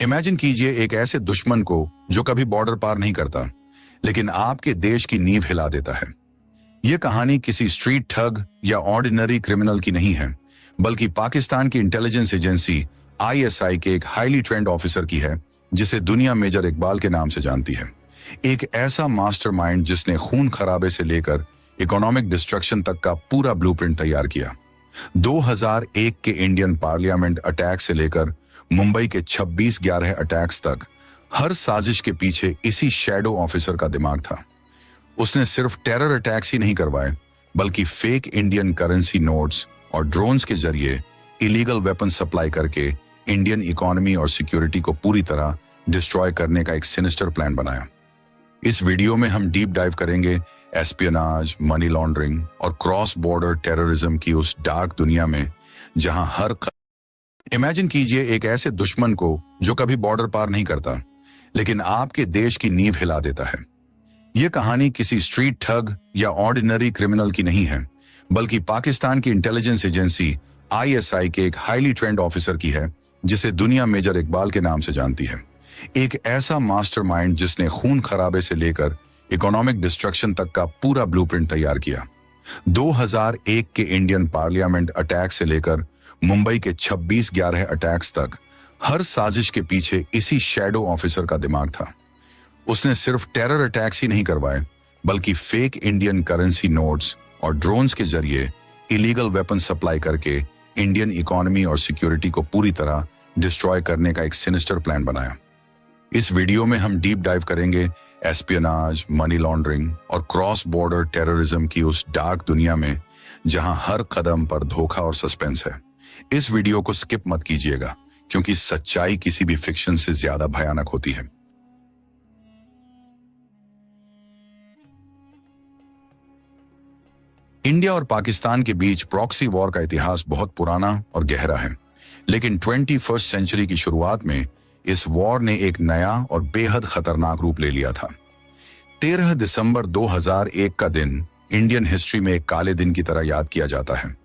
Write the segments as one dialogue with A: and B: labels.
A: Imagine कीजिए एक ऐसे दुश्मन को जो कभी बॉर्डर पार नहीं करता, लेकिन आपके देश की नींव हिला देता है। यह कहानी किसी स्ट्रीट ठग या ऑर्डिनरी क्रिमिनल की नहीं है, बल्कि पाकिस्तान की इंटेलिजेंस एजेंसी आईएसआई के एक हाईली ट्रेंड ऑफिसर की है, जिसे दुनिया मेजर इकबाल के नाम से जानती है। एक ऐसा मास्टरमाइंड जिसने खून खराबे से लेकर इकोनॉमिक डिस्ट्रक्शन तक का पूरा ब्लूप्रिंट तैयार किया। 2001 के इंडियन पार्लियामेंट अटैक से लेकर मुंबई के 26/11 अटैक्स तक हर साजिश के पीछे इसी शैडो ऑफिसर का दिमाग था। उसने सिर्फ टेरर अटैक्स ही नहीं करवाए, बल्कि फेक इंडियन करेंसी नोट्स और ड्रोन्स के जरिए इलीगल वेपन सप्लाई करके इंडियन इकोनॉमी और सिक्योरिटी को पूरी तरह डिस्ट्रॉय करने का एक सिनिस्टर प्लान बनाया। इस वीडियो में हम डीप डाइव करेंगे एस्पियोनाज, मनी लॉन्ड्रिंग और क्रॉस बॉर्डर टेररिज्म की उस डार्क दुनिया में जहां हर इमेजिन कीजिए एक ऐसे दुश्मन को जो कभी बॉर्डर पार नहीं करता, लेकिन आपके देश की नींव हिला देता है। यह कहानी किसी स्ट्रीट ठग या ऑर्डिनरी क्रिमिनल की नहीं है, बल्कि पाकिस्तान की इंटेलिजेंस एजेंसी आईएसआई के एक हाईली ट्रेंड ऑफिसर की है, जिसे दुनिया मेजर इकबाल के नाम से जानती है। एक ऐसा मास्टरमाइंड जिसने खून खराबे से लेकर इकोनॉमिक डिस्ट्रक्शन तक का पूरा ब्लूप्रिंट तैयार किया। 2001 के इंडियन पार्लियामेंट अटैक से लेकर मुंबई के 26/11 अटैक्स तक हर साजिश के पीछे इसी शैडो ऑफिसर का दिमाग था। उसने सिर्फ टेरर अटैक्स ही नहीं करवाए, बल्कि फेक इंडियन करेंसी नोट्स और ड्रोन्स के जरिए इलीगल वेपन सप्लाई करके इंडियन इकोनॉमी और सिक्योरिटी को पूरी तरह डिस्ट्रॉय करने का एक सिनिस्टर प्लान बनाया। इस वीडियो में हम डीप डाइव करेंगे एस्पियोनाज, मनी लॉन्ड्रिंग और क्रॉस बॉर्डर टेररिज्म की उस डार्क दुनिया में जहां हर कदम पर धोखा और सस्पेंस है। इस वीडियो को स्किप मत कीजिएगा, क्योंकि सच्चाई किसी भी फिक्शन से ज्यादा भयानक होती है। इंडिया और पाकिस्तान के बीच प्रॉक्सी वॉर का इतिहास बहुत पुराना और गहरा है, लेकिन 21वीं सेंचुरी की शुरुआत में इस वॉर ने एक नया और बेहद खतरनाक रूप ले लिया था। 13 दिसंबर 2001 का दिन इंडियन हिस्ट्री में एक काले दिन की तरह याद किया जाता है।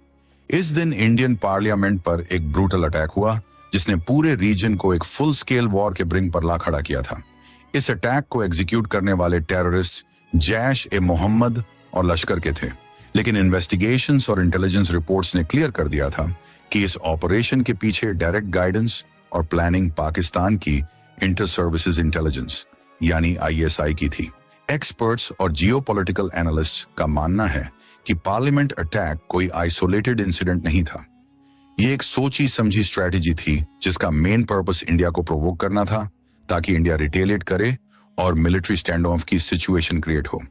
A: इस दिन इंडियन पार्लियामेंट पर एक ब्रूटल अटैक हुआ, जिसने पूरे रीजन को एक फुल स्केल वॉर के ब्रिंक पर ला खड़ा किया था। इस अटैक को एग्जीक्यूट करने वाले टेररिस्ट जैश-ए-मोहम्मद और लश्कर के थे, लेकिन इन्वेस्टिगेशंस और इंटेलिजेंस रिपोर्ट्स ने क्लियर कर दिया था कि इस ऑपरेशन के पीछे डायरेक्ट गाइडेंस और प्लानिंग पाकिस्तान की इंटर सर्विसेज इंटेलिजेंस यानी आईएसआई की थी। एक्सपर्ट्स और जियोपॉलिटिकल एनालिस्ट्स का मानना है कि पार्लियामेंट अटैक कोई आइसोलेटेड इंसिडेंट नहीं था। यह एक सोची समझी स्ट्रेटेजी थी, जिसका मेन पर्पस इंडिया को प्रोवोक करना था, ताकि इंडिया रिटेलिएट करे और मिलिट्री स्टैंड ऑफ की सिचुएशन क्रिएट हो।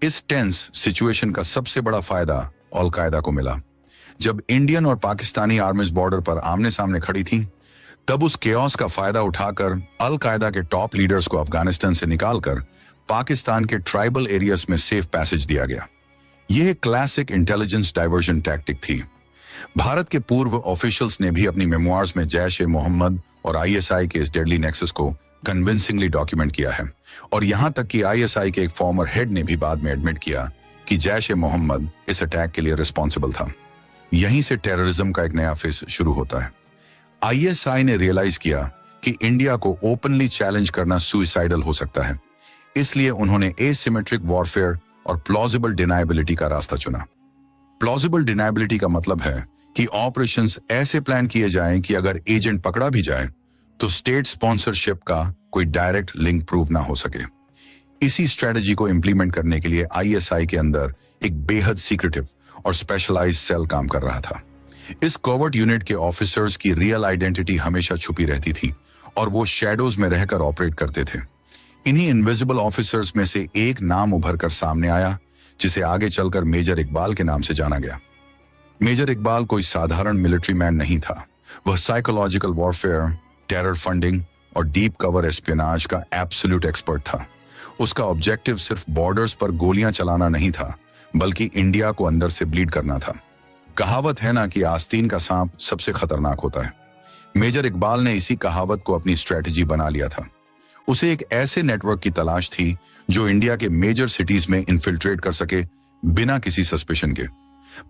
A: इस टेंस सिचुएशन का सबसे बड़ा फायदा अल कायदा को मिला। जब इंडियन और पाकिस्तानी आर्मीज बॉर्डर पर आमने सामने खड़ी थी, तब उस केओस का फायदा उठाकर अल कायदा के टॉप लीडर्स को अफगानिस्तान से निकालकर पाकिस्तान के ट्राइबल एरियाज में सेफ पैसेज दिया गया। यह एक क्लासिक इंटेलिजेंस डाइवर्जन टैक्टिक थी। भारत के पूर्व ऑफिशियल्स ने भी अपनी मेमोइर्स में जैश-ए-मोहम्मद और आईएसआई के इस डेडली नेक्सस को कन्विंसिंगली डॉक्यूमेंट किया है, और यहां तक कि आईएसआई के एक फॉर्मर हेड ने भी बाद में एडमिट किया कि जैश-ए-मोहम्मद इस अटैक के लिए रिस्पॉन्सिबल था। यहीं से टेररिज्म का एक नया फेज शुरू होता है। आईएसआई ने रियलाइज किया कि इंडिया को ओपनली चैलेंज करना सुइसाइडल हो सकता है, इसलिए उन्होंने एसिमेट्रिक वॉरफेयर और प्लॉजिबल डिनायबिलिटी का रास्ता चुना। प्लॉजिबल डिनायबिलिटी का मतलब है कि ऑपरेशंस ऐसे प्लान किए जाएं कि अगर एजेंट पकड़ा भी जाए तो स्टेट स्पॉन्सरशिप का कोई डायरेक्ट लिंक प्रूव ना हो सके। इसी स्ट्रेटजी को इंप्लीमेंट करने के लिए आईएसआई के अंदर एक बेहद सीक्रेटिव और स्पेशलाइज्ड सेल काम कर रहा था। इस कॉवर्ट यूनिट के ऑफिसर्स की रियल आइडेंटिटी हमेशा छुपी रहती थी, और वो शैडोज में रहकर ऑपरेट करते थे। इन्हीं इनविजिबल ऑफिसर्स में से एक नाम उभर कर सामने आया, जिसे आगे चलकर मेजर इकबाल के नाम से जाना गया। मेजर इकबाल कोई साधारण मिलिट्री मैन नहीं था। वह साइकोलॉजिकल वॉरफेयर, टेरर फंडिंग और डीप कवर एस्पियोनाज का एब्सोल्यूट एक्सपर्ट था। उसका ऑब्जेक्टिव सिर्फ बॉर्डर्स पर गोलियां चलाना नहीं था, बल्कि इंडिया को अंदर से ब्लीड करना था। कहावत है ना कि आस्तीन का सांप सबसे खतरनाक होता है। मेजर इकबाल ने इसी कहावत को अपनी स्ट्रेटजी बना लिया था। उसे एक ऐसे नेटवर्क की तलाश थी जो इंडिया के मेजर सिटीज में इन्फिल्ट्रेट कर सके बिना किसी सस्पेशन के।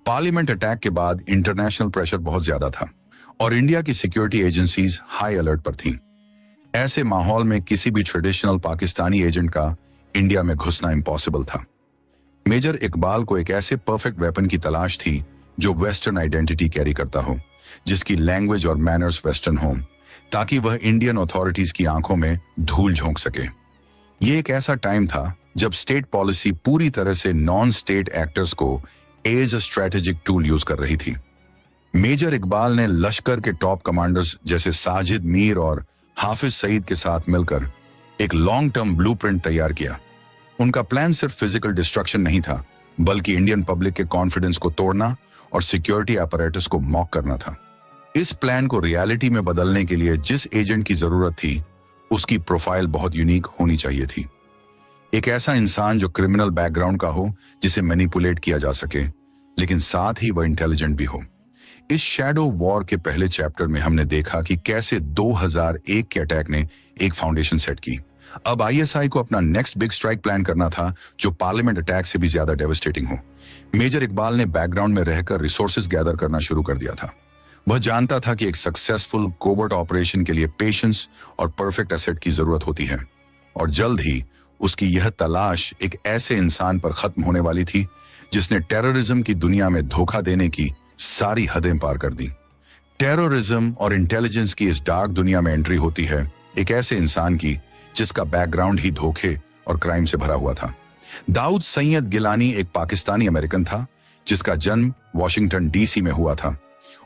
A: पार्लियामेंट अटैक के बाद इंटरनेशनल प्रेशर बहुत ज्यादा था और इंडिया की सिक्योरिटी एजेंसीज हाई अलर्ट पर थीं। ऐसे माहौल में किसी भी ट्रेडिशनल पाकिस्तानी एजेंट का इंडिया में घुसना इम्पॉसिबल था। मेजर इकबाल को एक ऐसे परफेक्ट वेपन की तलाश थी जो वेस्टर्न आइडेंटिटी कैरी करता हो, जिसकी लैंग्वेज और मैनर्स वेस्टर्न हो, ताकि वह इंडियन अथॉरिटीज की आंखों में धूल झोंक सके। ये एक ऐसा टाइम था जब स्टेट पॉलिसी पूरी तरह से नॉन स्टेट एक्टर्स को as a strategic tool use कर रही थी। मेजर इकबाल ने लश्कर के टॉप कमांडर्स जैसे साजिद मीर और हाफिज सईद के साथ मिलकर एक लॉन्ग टर्म ब्लूप्रिंट तैयार किया। उनका प्लान सिर्फ फिजिकल डिस्ट्रक्शन नहीं था, बल्कि इंडियन पब्लिक के कॉन्फिडेंस को तोड़ना और सिक्योरिटी अपैरेटस को मॉक करना था। इस प्लान को रियलिटी में बदलने के लिए जिस एजेंट की जरूरत थी, उसकी प्रोफाइल बहुत यूनिक होनी चाहिए थी। एक ऐसा इंसान जो क्रिमिनल बैकग्राउंड का हो, जिसे मैनिपुलेट किया जा सके, लेकिन साथ ही वह इंटेलिजेंट भी हो। इस शैडो वॉर के पहले चैप्टर में हमने देखा कि कैसे 2001 के अटैक ने एक फाउंडेशन सेट की। अब आईएसआई को अपना नेक्स्ट बिग स्ट्राइक प्लान करना था, जो पार्लियामेंट अटैक से भी ज्यादा डेवास्टेटिंग हो। मेजर इकबाल ने बैकग्राउंड में रहकर रिसोर्सेज गैदर करना शुरू कर दिया था। वह जानता था कि एक सक्सेसफुल कोवर्ट ऑपरेशन के लिए पेशेंस और परफेक्ट एसेट की जरूरत होती है, और जल्द ही उसकी यह तलाश एक ऐसे इंसान पर खत्म होने वाली थी जिसने टेररिज्म की दुनिया में धोखा देने की सारी हदें पार कर दी। टेररिज्म और इंटेलिजेंस की इस डार्क दुनिया में एंट्री होती है एक ऐसे इंसान की जिसका बैकग्राउंड ही धोखे और क्राइम से भरा हुआ था। दाऊद सैयद गिलानी एक पाकिस्तानी अमेरिकन था जिसका जन्म वॉशिंगटन डीसी में हुआ था।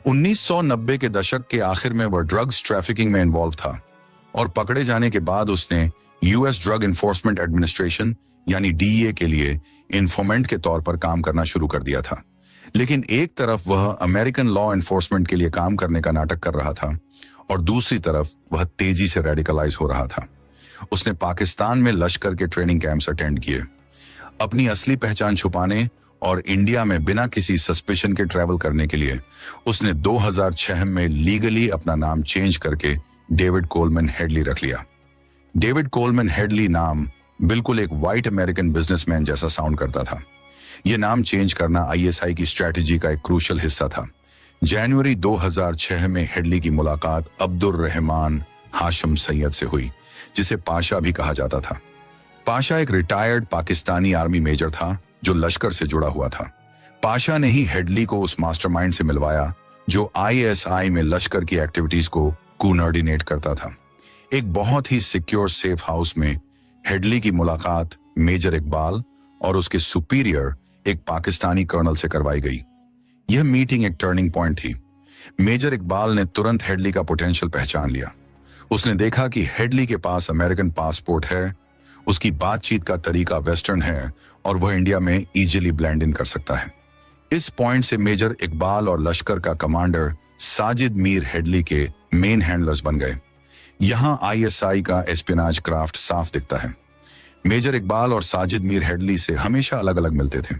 A: 1990 के दशक के आखिर में वह ड्रग्स ट्रैफिकिंग में इन्वॉल्व था, और पकड़े जाने के बाद उसने यूएस ड्रग इन्फोर्समेंट एडमिनिस्ट्रेशन यानी डीईए के लिए इन्फॉर्मेंट के तौर पर काम करना शुरू कर दिया था। लेकिन एक तरफ वह अमेरिकन लॉ एनफोर्समेंट के लिए काम करने का नाटक कर रहा था, और दूसरी तरफ वह तेजी से रेडिकलाइज हो रहा था। उसने पाकिस्तान में लश्कर के ट्रेनिंग कैंप्स अटेंड किए। अपनी असली पहचान छुपाने और इंडिया में बिना किसी सस्पेशन के ट्रैवल करने के लिए उसने 2006 में लीगली अपना नाम चेंज करके डेविड कोलमैन हेडली रख लिया। डेविड कोलमैन हेडली नाम बिल्कुल एक व्हाइट अमेरिकन बिजनेसमैन जैसा साउंड करता था। यह नाम चेंज करना आईएसआई की स्ट्रेटेजी का एक क्रूशियल हिस्सा था। जनवरी 2006 में हेडली की मुलाकात अब्दुल रहमान हाशम सैयद से हुई, जिसे पाशा भी कहा जाता था। पाशा एक रिटायर्ड पाकिस्तानी आर्मी मेजर था जो लश्कर से जुड़ा हुआ था। पाशा ने ही हेडली को उस मास्टरमाइंड से मिलवाया जो आईएसआई में लश्कर की एक्टिविटीज को कोऑर्डिनेट करता था। एक बहुत ही सिक्योर सेफ हाउस में हेडली की मुलाकात मेजर इकबाल और उसके सुपीरियर एक पाकिस्तानी कर्नल से करवाई गई। यह मीटिंग एक टर्निंग पॉइंट थी। मेजर इकबाल ने तुरंत हेडली का पोटेंशियल पहचान लिया। उसने देखा कि हेडली के पास अमेरिकन पासपोर्ट है, उसकी बातचीत का तरीका वेस्टर्न है, और वह इंडिया में इजीली ब्लेंड इन कर सकता है। इस पॉइंट से मेजर इकबाल और लश्कर का कमांडर साजिद मीर हेडली के मेन हैंडलर्स बन गए। यहां आईएसआई का एस्पियोनेज क्राफ्ट साफ दिखता है। मेजर इकबाल और साजिद मीर हेडली से हमेशा अलग अलग मिलते थे।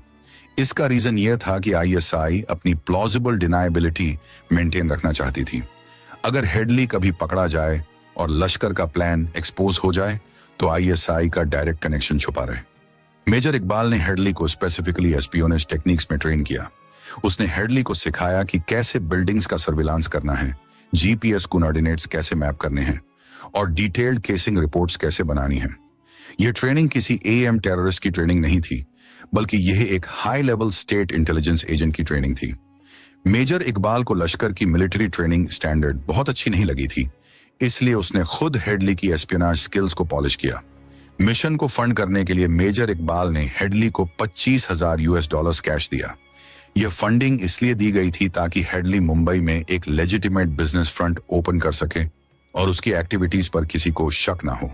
A: इसका रीजन यह था कि आईएसआई अपनी प्लॉजिबल डिनायबिलिटी मेंटेन रखना चाहती थी। अगर हेडली कभी पकड़ा जाए और लश्कर का प्लान एक्सपोज हो जाए तो आईएसआई का डायरेक्ट कनेक्शन छुपा रहे। मेजर इकबाल ने हेडली को स्पेसिफिकली एस्पियोनेज टेक्निक्स में ट्रेन किया। उसने हेडली को सिखाया कि कैसे बिल्डिंग्स का सर्विलांस करना है, जीपीएस कोऑर्डिनेट्स कैसे मैप करने हैं, और डिटेल्ड केसिंग रिपोर्ट्स कैसे बनानी है। यह ट्रेनिंग किसी एएम टेररिस्ट की ट्रेनिंग नहीं थी, बल्कि यह एक high level state intelligence agent की ट्रेनिंग थी। मेजर इकबाल को लश्कर की मिलिट्री ट्रेनिंग स्टैंडर्ड बहुत अच्छी नहीं लगी थी, इसलिए उसने खुद हेडली की एस्पियोनेज स्किल्स को पॉलिश किया। मिशन को फंड करने के लिए मेजर इकबाल ने हेडली को $25,000 कैश दिया। यह फंडिंग इसलिए दी गई थी ताकि हेडली मुंबई में एक लेजिटिमेट बिजनेस फ्रंट ओपन कर सके और उसकी एक्टिविटीज पर किसी को शक ना हो।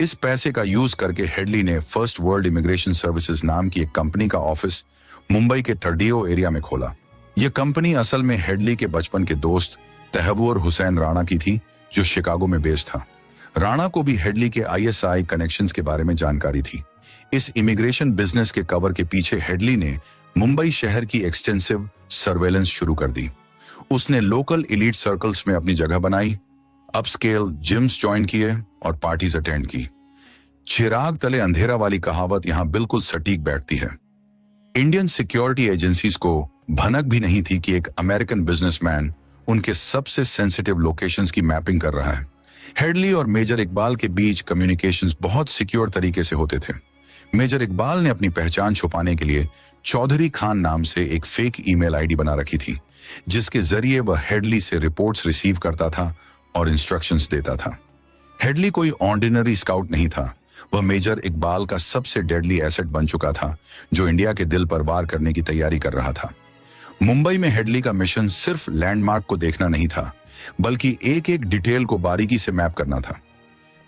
A: इस पैसे का यूज करके हेडली ने फर्स्ट वर्ल्ड इमिग्रेशन सर्विसेज नाम की एक कंपनी का ऑफिस मुंबई के टर्डियो एरिया में खोला। यह कंपनी असल में हेडली के बचपन के दोस्त तहव्वुर हुसैन राणा की थी, जो शिकागो में बेस्ड था। राणा को भी हेडली के आईएसआई कनेक्शंस के बारे में जानकारी थी। इस इमिग्रेशन बिजनेस के कवर के पीछे हेडली ने मुंबई शहर की एक्सटेंसिव सर्वेलेंस शुरू कर दी। उसने लोकल एलीट सर्कल्स में अपनी जगह बनाई, अपस्केल जिम्स ज्वाइन किए और पार्टीज अटेंड की। चिराग तले अंधेरा वाली कहावत यहां बिल्कुल सटीक बैठती है। इंडियन सिक्योरिटी एजेंसीज को भनक भी नहीं थी कि एक अमेरिकन बिजनेसमैन उनके सबसे सेंसिटिव लोकेशंस की मैपिंग कर रहा है। हेडली और मेजर इकबाल के बीच कम्युनिकेशंस बहुत सिक्योर तरीके से होते थे। मेजर इकबाल ने अपनी पहचान छुपाने के लिए चौधरी खान नाम से एक फेक ईमेल आईडी बना रखी थी, जिसके जरिए वह हेडली से रिपोर्ट्स रिसीव करता था और इंस्ट्रक्शंस देता था। हेडली कोई ऑर्डिनरी स्काउट नहीं था, वह मेजर इकबाल का सबसे डेडली एसेट बन चुका था, जो इंडिया के दिल पर वार करने की तैयारी कर रहा था। मुंबई में हेडली का मिशन सिर्फ लैंडमार्क को देखना नहीं था, बल्कि एक एक डिटेल को बारीकी से मैप करना था।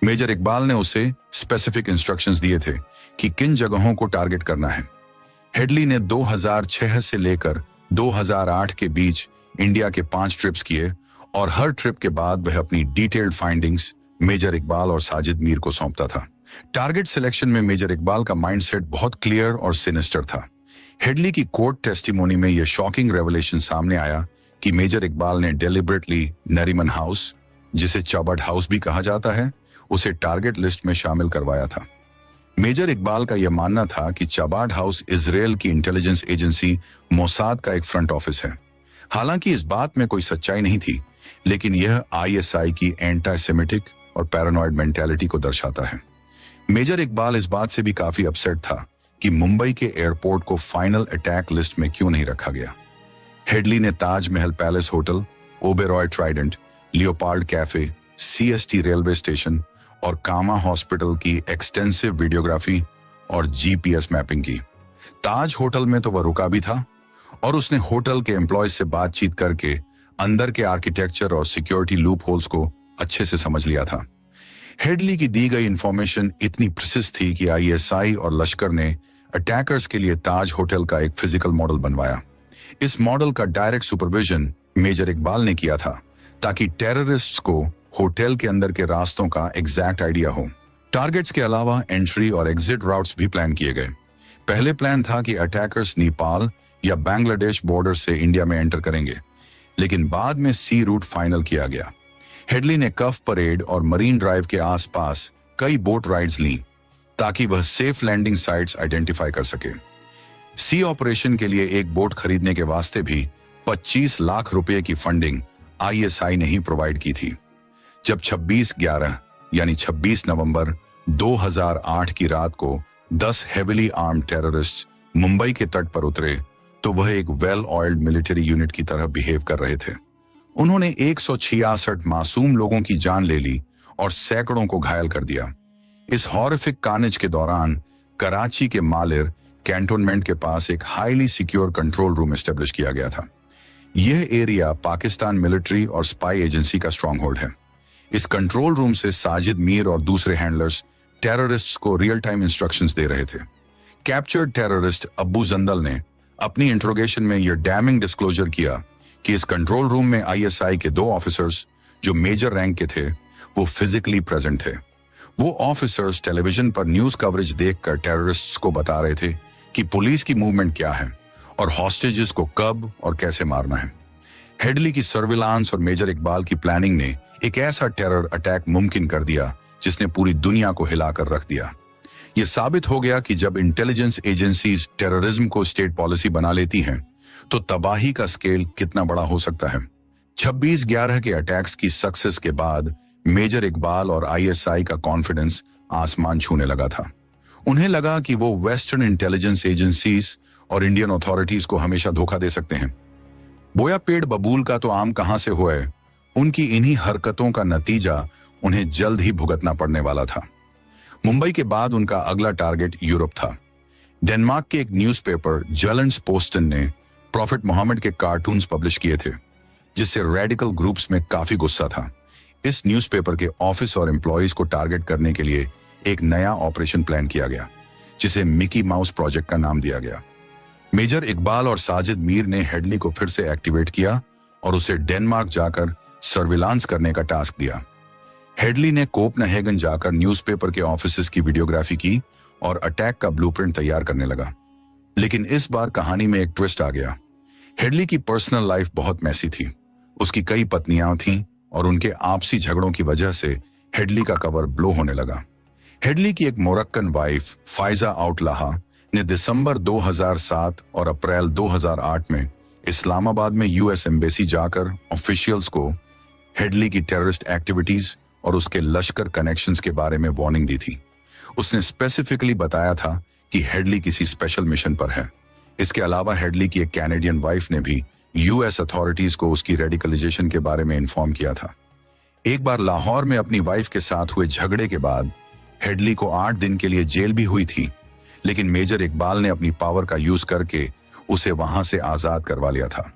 A: मेजर इकबाल ने उसे स्पेसिफिक इंस्ट्रक्शंस दिए थे कि किन जगहों को टारगेट करना है। हेडली ने 2006 से लेकर 2008 के बीच इंडिया के 5 ट्रिप्स किए और हर ट्रिप के बाद वह अपनी डिटेल्ड फाइंडिंग्स मेजर इकबाल और साजिद मीर को सौंपता था। टारगेट सिलेक्शन में मेजर इकबाल का माइंडसेट बहुत क्लियर और सिनिस्टर था। हेडली की कोर्ट टेस्टिमोनी में यह शॉकिंग रेवलेशन सामने आया कि मेजर इकबाल ने डेलिबरेटली नरीमन हाउस, जिसे चबर्ड हाउस भी कहा जाता है, उसे टारगेट लिस्ट में शामिल करवाया था। मेजर इकबाल का यह मानना था कि चबार्ड हाउस इजराइल की इंटेलिजेंस एजेंसी मोसाद का एक फ्रंट ऑफिस है। हालांकि इस बात में कोई सच्चाई नहीं थी, लेकिन यह आईएसआई की एंटी सेमिटिक और पैरानॉइड मेंटालिटी को दर्शाता है। मेजर इकबाल इस बात से भी काफी अपसेट था कि मुंबई के एयरपोर्ट को फाइनल अटैक लिस्ट में क्यों नहीं रखा गया। हेडली ने Taj Mahal palace hotel, Oberoi Trident, leopard cafe, CST railway station और कामा हॉस्पिटल की एक्सटेंसिव वीडियोग्राफी और जीपीएस मैपिंग की। ताज होटल में तो वह रुका भी था और उसने होटल के एम्प्लॉयज से बातचीत करके अंदर के आर्किटेक्चर और सिक्योरिटी लूप होल्स को अच्छे से समझ लिया था। हेडली की दी गई इंफॉर्मेशन इतनी प्रिसिस थी कि आईएसआई और लश्कर ने अटैकर्स के लिए ताज होटल का एक फिजिकल मॉडल बनवाया। इस मॉडल का डायरेक्ट सुपरविजन मेजर इकबाल ने किया था, ताकि टेररिस्ट्स को होटल के अंदर के रास्तों का एग्जैक्ट आइडिया हो। टारगेट्स के अलावा एंट्री और एग्जिट राउट्स भी प्लान किए गए। पहले प्लान था कि अटैकर्स नेपाल या बांग्लादेश बॉर्डर से इंडिया में एंटर करेंगे, लेकिन बाद में सी रूट फाइनल किया गया। हेडली ने कफ परेड और मरीन ड्राइव के आसपास कई बोट राइड्स ली, ताकि वह सेफ लैंडिंग साइट्स आइडेंटिफाई कर सके। सी ऑपरेशन के लिए एक बोट खरीदने के वास्ते भी 25 लाख रुपए की फंडिंग आईएसआई ने ही प्रोवाइड की थी। जब 26/11 यानी 26 नवंबर 2008 की रात को 10 हेविली आर्म्ड टेररिस्ट्स मुंबई के तट पर उतरे, तो वह एक वेल ऑयल्ड मिलिट्री यूनिट की तरह बिहेव कर रहे थे। उन्होंने 166 मासूम लोगों की जान ले ली और सैकड़ों को घायल कर दिया। इस हॉरिफिक कार्नेज के दौरान कराची के मालिर कैंटोनमेंट के पास एक highly secure control room establish किया गया था। यह एरिया पाकिस्तान मिलिट्री और स्पाई एजेंसी का स्ट्रॉन्ग होल्ड है। इस कंट्रोल रूम से साजिद मीर और दूसरे हैंडलर्स टेररिस्ट्स को रियल टाइम इंस्ट्रक्शंस दे रहे थे। कैप्चर्ड टेररिस्ट अब्बू जंदल ने अपनी इंट्रोगेशन में यह डैमिंग डिस्क्लोजर किया कि इस कंट्रोल रूम में आईएसआई के 2 ऑफिसर्स जो मेजर रैंक के थे, वो फिजिकली प्रेजेंट थे। वो ऑफिसर्स टेलीविजन पर न्यूज कवरेज देखकर टेररिस्ट्स को बता रहे थे कि पुलिस की मूवमेंट क्या है और हॉस्टेजेस को कब और कैसे मारना है। हेडली की सर्विलांस और मेजर इकबाल की प्लानिंग ने एक ऐसा टेरर अटैक मुमकिन कर दिया जिसने पूरी दुनिया को हिलाकर रख दिया। यह साबित हो गया कि जब इंटेलिजेंस एजेंसीज टेररिज्म को स्टेट पॉलिसी बना लेती हैं, तो तबाही का स्केल कितना बड़ा हो सकता है। 26/11 के अटैक्स की सक्सेस के बाद मेजर इकबाल और आईएसआई का कॉन्फिडेंस आसमान छूने लगा था। उन्हें लगा कि वो वेस्टर्न इंटेलिजेंस एजेंसीज और इंडियन अथॉरिटीज को हमेशा धोखा दे सकते हैं। बोया पेड़ बबूल का तो आम कहां से हुआ है, उनकी इन्हीं हरकतों का नतीजा उन्हें जल्द ही भुगतना पड़ने वाला था। मुंबई के बाद उनका अगला टारगेट यूरोप था। डेनमार्क के एक न्यूज़पेपर जलंस पोस्टन ने प्रॉफिट मोहम्मद के कार्टून्स पब्लिश किए थे, जिससे रेडिकल ग्रुप्स में काफी गुस्सा था। इस न्यूज़पेपर के ऑफिस और एम्प्लॉयज को टारगेट करने के लिए एक नया ऑपरेशन प्लान किया गया, जिसे मिकी माउस प्रोजेक्ट का नाम दिया गया। मेजर इकबाल और साजिद मीर ने हेडली को फिर से एक्टिवेट किया और उसे डेनमार्क जाकर सर्विलांस करने का टास्क दिया। हेडली ने कोपनहेगन जाकर न्यूज़पेपर के ऑफिसेस की वीडियोग्राफी की और अटैक का ब्लूप्रिंट तैयार करने लगा। लेकिन इस बार कहानी में एक ट्विस्ट आ गया। हेडली की पर्सनल लाइफ बहुत मैसी थी। उसकी कई पत्नियां थीं और उनके आपसी झगड़ों की वजह से हेडली का कवर ब्लो होने लगा। हेडली की एक मोरक्कन वाइफ फाइजा आउटलाहा ने दिसंबर 2007 और अप्रैल 2008 में इस्लामाबाद में यूएस एम्बेसी जाकर ऑफिशियल्स को हेडली की टेररिस्ट एक्टिविटीज और उसके लश्कर कनेक्शंस के बारे में वार्निंग दी थी। उसने स्पेसिफिकली बताया था कि हेडली किसी स्पेशल मिशन पर है। इसके अलावा हेडली की एक कैनेडियन वाइफ ने भी यूएस अथॉरिटीज को उसकी रेडिकलाइजेशन के बारे में इन्फॉर्म किया था। एक बार लाहौर में अपनी वाइफ के साथ हुए झगड़े के बाद हेडली को 8 दिन के लिए जेल भी हुई थी, लेकिन मेजर इकबाल ने अपनी पावर का यूज करके उसे वहां से आजाद करवा लिया था।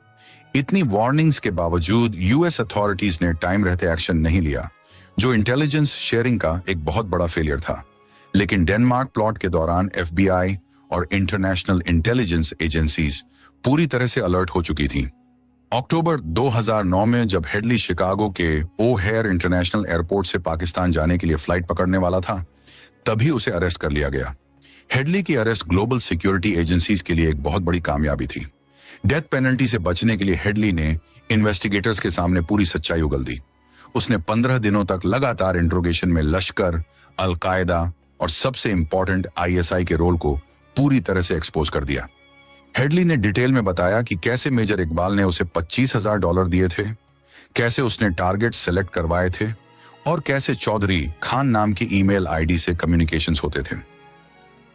A: इतनी वार्निंग्स के बावजूद यूएस अथॉरिटीज ने टाइम रहते एक्शन नहीं लिया, जो इंटेलिजेंस शेयरिंग का एक बहुत बड़ा फेलियर था। लेकिन डेनमार्क प्लॉट के दौरान एफबीआई और इंटरनेशनल इंटेलिजेंस एजेंसीज पूरी तरह से अलर्ट हो चुकी थी। अक्टूबर 2009 में जब हेडली शिकागो के ओहेयर इंटरनेशनल एयरपोर्ट से पाकिस्तान जाने के लिए फ्लाइट पकड़ने वाला था, तभी उसे अरेस्ट कर लिया गया। हेडली की अरेस्ट ग्लोबल सिक्योरिटी एजेंसीज के लिए एक बहुत बड़ी कामयाबी थी। डेथ पेनल्टी से बचने के लिए हेडली ने इन्वेस्टिगेटर्स के सामने पूरी सच्चाई उगल दी। उसने 15 दिनों तक लगातार इंट्रोगेशन में लश्कर, अलकायदा और सबसे इंपॉर्टेंट आईएसआई के रोल को पूरी तरह से एक्सपोज कर दिया। हेडली ने डिटेल में बताया कि कैसे मेजर इकबाल ने उसे $25,000 दिए थे, कैसे उसने टारगेट सेलेक्ट करवाए थे और कैसे चौधरी खान नाम की ईमेल आईडी से कम्युनिकेशंस होते थे।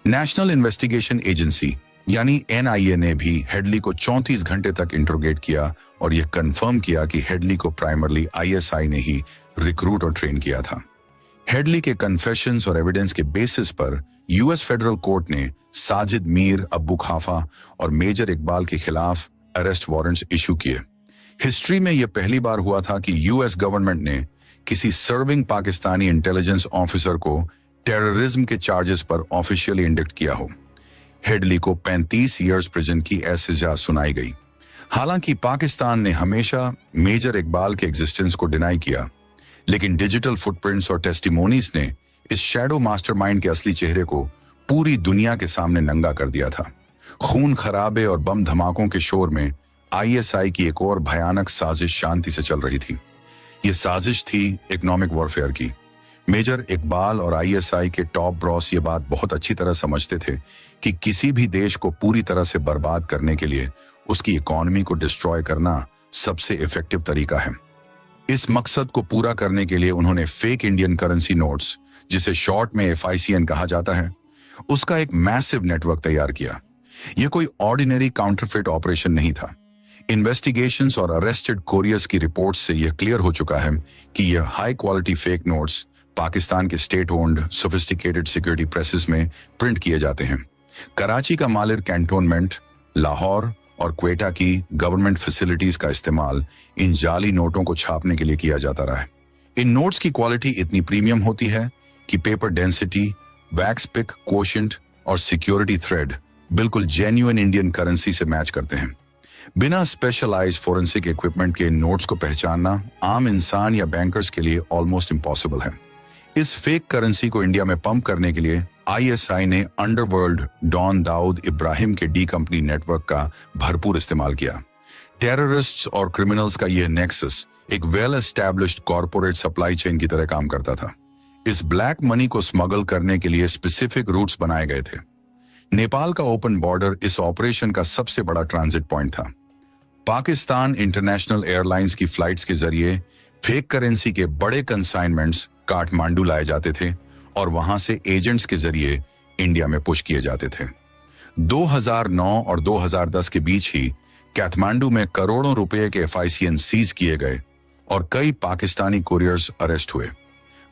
A: नेशनल इन्वेस्टिगेशन एजेंसी यानी एनआईए ने भी हेडली को 34 घंटे तक इंट्रोगेट किया और यह कंफर्म किया कि हेडली को प्राइमरली आईएसआई ने ही रिक्रूट और ट्रेन किया था। हेडली के कन्फेशंस और एविडेंस के बेसिस पर यूएस फेडरल कोर्ट ने साजिद मीर, अब्बू खाफा और मेजर इकबाल के खिलाफ अरेस्ट वारंट्स इशू किए। हिस्ट्री में यह पहली बार हुआ था कि यूएस गवर्नमेंट ने किसी सर्विंग पाकिस्तानी इंटेलिजेंस ऑफिसर को टेररिज्म के चार्जेस पर ऑफिशियली इंडिक्ट किया हो। हेडली को 35 इयर्स प्रिजन की सजा सुनाई गई। हालांकि पाकिस्तान ने हमेशा मेजर इकबाल के एग्जिस्टेंस को डिनाई किया, लेकिन डिजिटल फुटप्रिंट्स और टेस्टिमोनीज ने इस शैडो मास्टरमाइंड के असली चेहरे को पूरी दुनिया के सामने नंगा कर दिया था। खून खराबे और बम धमाकों के शोर में आईएसआई की एक और भयानक साजिश शांति से चल रही थी। यह साजिश थी इकोनॉमिक वॉरफेयर की। मेजर इकबाल और आईएसआई के टॉप ब्रॉस ये बात बहुत अच्छी तरह समझते थे कि किसी भी देश को पूरी तरह से बर्बाद करने के लिए उसकी इकोनॉमी को डिस्ट्रॉय करना सबसे इफेक्टिव तरीका है। इस मकसद को पूरा करने के लिए उन्होंने फेक इंडियन करेंसी नोट्स, जिसे शॉर्ट में FICN कहा जाता है, उसका एक मैसिव नेटवर्क तैयार किया। यह कोई ऑर्डिनरी काउंटरफिट ऑपरेशन नहीं था। इन्वेस्टिगेशंस और अरेस्टेड कोरियर्स की रिपोर्ट्स से यह क्लियर हो चुका है कि यह high quality fake notes Pakistan के state owned sophisticated security presses में प्रिंट किए जाते हैं। कराची का मालिर कैंटोनमेंट, लाहौर और क्वेटा की गवर्नमेंट फैसिलिटीज का इस्तेमाल इन जाली नोटों को छापने के लिए किया जाता रहा है। इन नोट्स की क्वालिटी इतनी प्रीमियम होती है कि paper density, wax pick quotient और सिक्योरिटी थ्रेड बिल्कुल जेन्युइन इंडियन करेंसी से मैच करते हैं। बिना स्पेशलाइज्ड फोरेंसिक इक्विपमेंट के इन नोट्स को पहचानना आम इंसान या बैंकर्स के लिए ऑलमोस्ट इम्पॉसिबल है। इस फेक करेंसी को इंडिया में पंप करने के लिए आईएसआई ने अंडरवर्ल्ड डॉन दाऊद इब्राहिम के डी कंपनी नेटवर्क का भरपूर इस्तेमाल किया। टेररिस्ट्स और क्रिमिनल्स का यह नेक्सस एक well established corporate supply chain की तरह काम करता था। इस ब्लैक मनी को स्मगल करने के लिए स्पेसिफिक रूट्स बनाए गए थे। नेपाल का ओपन बॉर्डर इस ऑपरेशन का सबसे बड़ा ट्रांजिट पॉइंट था। पाकिस्तान इंटरनेशनल एयरलाइंस की फ्लाइट्स के जरिए फेक करेंसी के बड़े कंसाइनमेंट्स काठमांडू लाए जाते थे और वहां से एजेंट्स के जरिए इंडिया में पुश किए जाते थे। 2009 और 2010 के बीच ही काठमांडू में करोड़ों रुपए के FICN सीज किए गए और कई पाकिस्तानी कुरियर्स अरेस्ट हुए।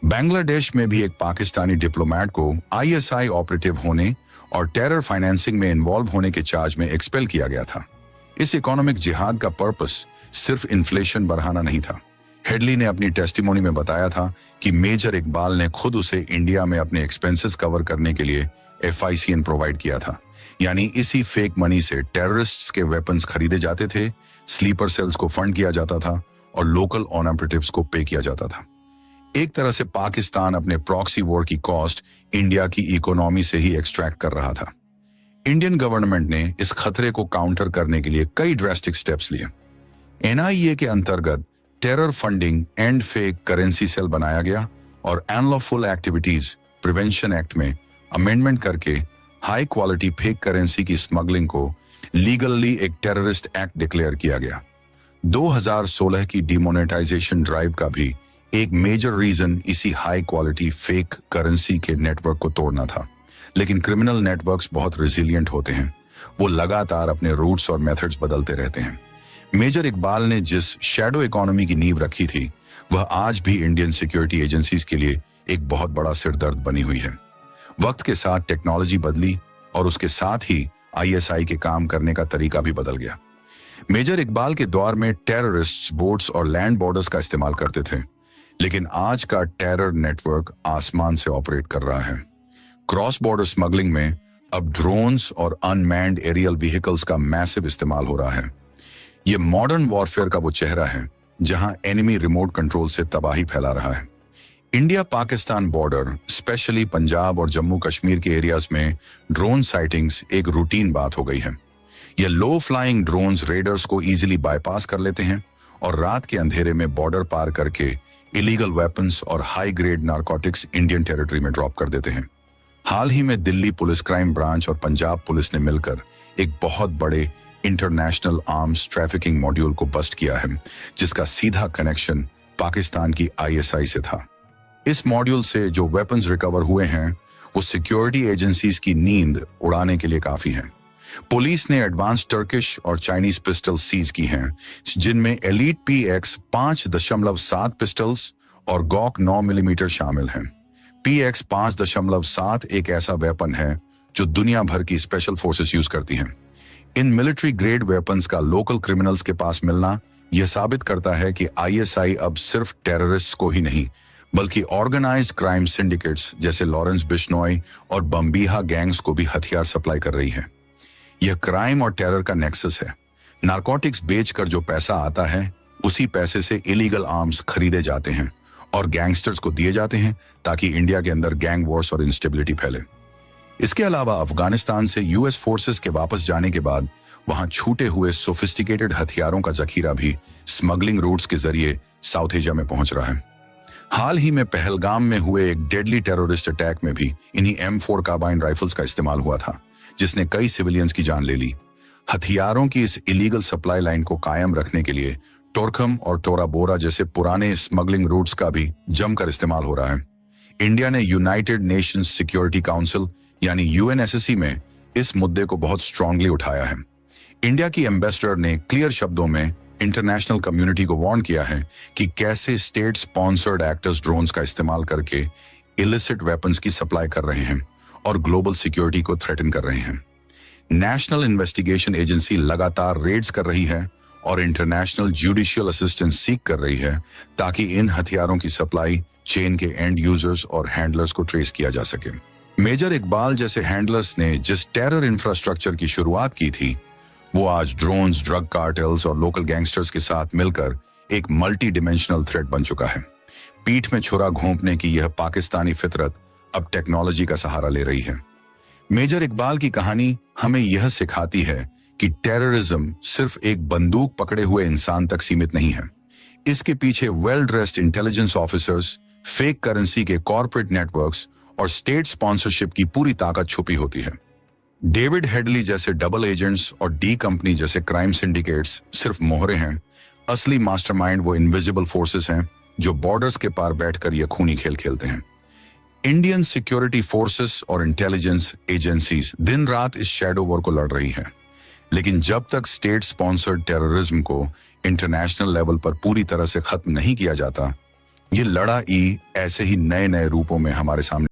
A: बांग्लादेश में भी एक पाकिस्तानी डिप्लोमेट को आईएसआई ऑपरेटिव होने और टेरर फाइनेंसिंग में इन्वॉल्व होने के चार्ज में एक्सपेल किया गया था। इस इकोनॉमिक जिहाद का पर्पस सिर्फ इन्फ्लेशन बढ़ाना नहीं था। हेडली ने अपनी टेस्टिमोनी में बताया था कि मेजर इकबाल ने खुद उसे इंडिया में अपने एक्सपेंसेस कवर करने के लिए FICN प्रोवाइड किया था। यानी इसी फेक मनी से टेररिस्ट्स के वेपन्स खरीदे जाते थे, स्लीपर सेल्स को फंड किया जाता था और लोकल ऑपरेटिव्स को पे किया जाता था। एक तरह से पाकिस्तान अपने प्रॉक्सी वॉर की कॉस्ट इंडिया की इकोनॉमी से ही एक्सट्रैक्ट कर रहा था। इंडियन गवर्नमेंट ने इस खतरे को काउंटर करने के लिए कई ड्रास्टिक स्टेप्स लिए। NIA के अंतर्गत terror funding and fake currency cell बनाया गया और अनलॉफुल एक्टिविटीज प्रिवेंशन एक्ट में अमेंडमेंट करके हाई क्वालिटी फेक करेंसी की स्मगलिंग को लीगली एक टेररिस्ट एक्ट डिक्लेयर किया गया। 2016 की डिमोनेटाइजेशन ड्राइव का भी एक मेजर रीजन इसी हाई क्वालिटी फेक करेंसी के नेटवर्क को तोड़ना था। लेकिन क्रिमिनल नेटवर्क्स बहुत रेजिलियंट होते हैं, वो लगातार अपने रूट्स और मेथड्स बदलते रहते हैं। मेजर इकबाल ने जिस शैडो इकोनॉमी की नींव रखी थी, वह आज भी इंडियन सिक्योरिटी एजेंसीज के लिए एक बहुत बड़ा सिरदर्द बनी हुई है। वक्त के साथ टेक्नोलॉजी बदली और उसके साथ ही आईएसआई के काम करने का तरीका भी बदल गया। मेजर इकबाल के दौर में टेररिस्ट्स बोट्स और लैंड बॉर्डर्स का इस्तेमाल करते थे, लेकिन आज का टेरर नेटवर्क आसमान से ऑपरेट कर रहा है। क्रॉस बॉर्डर स्मगलिंग में अब ड्रोन्स और अनमैन्ड एरियल व्हीकल्स का मैसिव इस्तेमाल हो रहा है। यह मॉडर्न वॉरफेयर का वो चेहरा है जहां एनिमी रिमोट कंट्रोल से तबाही फैला रहा है। India Pakistan border, specially Punjab और जम्मू कश्मीर के एरियाज में ड्रोन साइटिंग्स एक रूटीन बात हो गई है। ये लो फ्लाइंग ड्रोन्स रेडर्स को इजीली बाईपास कर लेते हैं और रात के अंधेरे में बॉर्डर पार करके इलीगल वेपन्स और high grade narcotics Indian territory में ड्रॉप कर देते हैं। हाल ही में दिल्ली पुलिस क्राइम ब्रांच और पंजाब पुलिस ने मिलकर एक बहुत बड़े इंटरनेशनल आर्म्स ट्रैफिकिंग मॉड्यूल को बस्ट किया है, जिसका सीधा कनेक्शन पाकिस्तान की आईएसआई से था। इस मॉड्यूल से जो वेपन्स रिकवर हुए हैं वो सिक्योरिटी एजेंसीज की नींद उड़ाने के लिए काफी हैं। पुलिस ने एडवांस टर्किश और चाइनीज पिस्टल सीज की हैं, जिनमें एलीट PX 5.7 पिस्टल्स और गॉक 9 मिलीमीटर शामिल हैं। PX 5.7 एक ऐसा वेपन है जो दुनिया भर की स्पेशल फोर्सेस यूज करती हैं। इन मिलिट्री ग्रेड वेपन्स का लोकल क्रिमिनल्स के पास मिलना यह साबित करता है कि आईएसआई अब सिर्फ टेररिस्ट्स को ही नहीं, बल्कि ऑर्गेनाइज्ड क्राइम सिंडिकेट्स जैसे लॉरेंस बिश्नोई और बम्बीहा गैंग्स को भी हथियार सप्लाई कर रही है। यह क्राइम और टेरर का नेक्सस है। नारकोटिक्स बेचकर जो पैसा आता है, उसी पैसे से इलीगल आर्म्स खरीदे जाते हैं और गैंगस्टर्स को दिए जाते हैं ताकि इंडिया के अंदर गैंग वॉर्स और इंस्टेबिलिटी फैले। इसके अलावा अफगानिस्तान से यूएस फोर्सेस के वापस जाने के बाद वहां छूटे हुए सोफिस्टिकेटेड हथियारों का जखीरा भी स्मगलिंग रूट्स के जरिए साउथ एशिया में पहुंच रहा है। हाल ही में पहलगाम में हुए एक डेडली टेररिस्ट अटैक में भी इन्हीं M4 कार्बाइन राइफल्स का इस्तेमाल हुआ था, जिसने कई सिविलियंस की जान ले ली। हथियारों की इस इलीगल सप्लाई लाइन को कायम रखने के लिए टोरखम और टोरा बोरा जैसे पुराने स्मगलिंग रूट्स का भी जमकर इस्तेमाल हो रहा है। इंडिया ने यूनाइटेड नेशंस सिक्योरिटी काउंसिल यानी UNSC में इस मुद्दे को बहुत स्ट्रांगली उठाया है। इंडिया की एम्बेसडर ने क्लियर शब्दों में इंटरनेशनल कम्युनिटी को वार्न किया है कि कैसे स्टेट स्पॉन्सर्ड एक्टर्स ड्रोन्स का इस्तेमाल करके इलिसिट वेपन्स की सप्लाई कर रहे हैं और ग्लोबल सिक्योरिटी को थ्रेटन कर रहे हैं। नेशनल इन्वेस्टिगेशन एजेंसी लगातार रेड्स कर रही है और इंटरनेशनल जुडिशियल असिस्टेंस सीक कर रही है ताकि इन हथियारों की सप्लाई चेन के एंड यूजर्स और हैंडलर्स को ट्रेस किया जा सके। मेजर इकबाल जैसे हैंडलर्स ने जिस टेरर इंफ्रास्ट्रक्चर की शुरुआत की थी, वो आज ड्रोन्स, ड्रग कार्टेल्स और लोकल गैंगस्टर्स के साथ मिलकर एक मल्टी डिमेंशनल थ्रेट बन चुका है। पीठ में छुरा घोंपने की यह पाकिस्तानी फितरत अब टेक्नोलॉजी का सहारा ले रही है। मेजर इकबाल की कहानी हमें यह सिखाती है कि टेररिज्म सिर्फ एक बंदूक पकड़े हुए इंसान तक सीमित नहीं है। इसके पीछे well dressed intelligence officers, fake currency के कॉर्पोरेट नेटवर्क्स और स्टेट स्पॉन्सरशिप की पूरी ताकत छुपी होती है। डेविड हेडली जैसे डबल एजेंट्स और डी कंपनी जैसे क्राइम सिंडिकेट्स सिर्फ मोहरे हैं। असली मास्टरमाइंड वो इनविजिबल फोर्सेस हैं जो बॉर्डर्स के पार बैठकर यह खूनी खेल खेलते हैं। इंडियन सिक्योरिटी फोर्सेस और इंटेलिजेंस एजेंसीज दिन रात इस शैडो वॉर को लड़ रही हैं, लेकिन जब तक स्टेट स्पॉन्सर्ड टेररिज्म को इंटरनेशनल लेवल पर पूरी तरह से खत्म नहीं किया जाता, ये लड़ाई ऐसे ही नए नए रूपों में हमारे सामने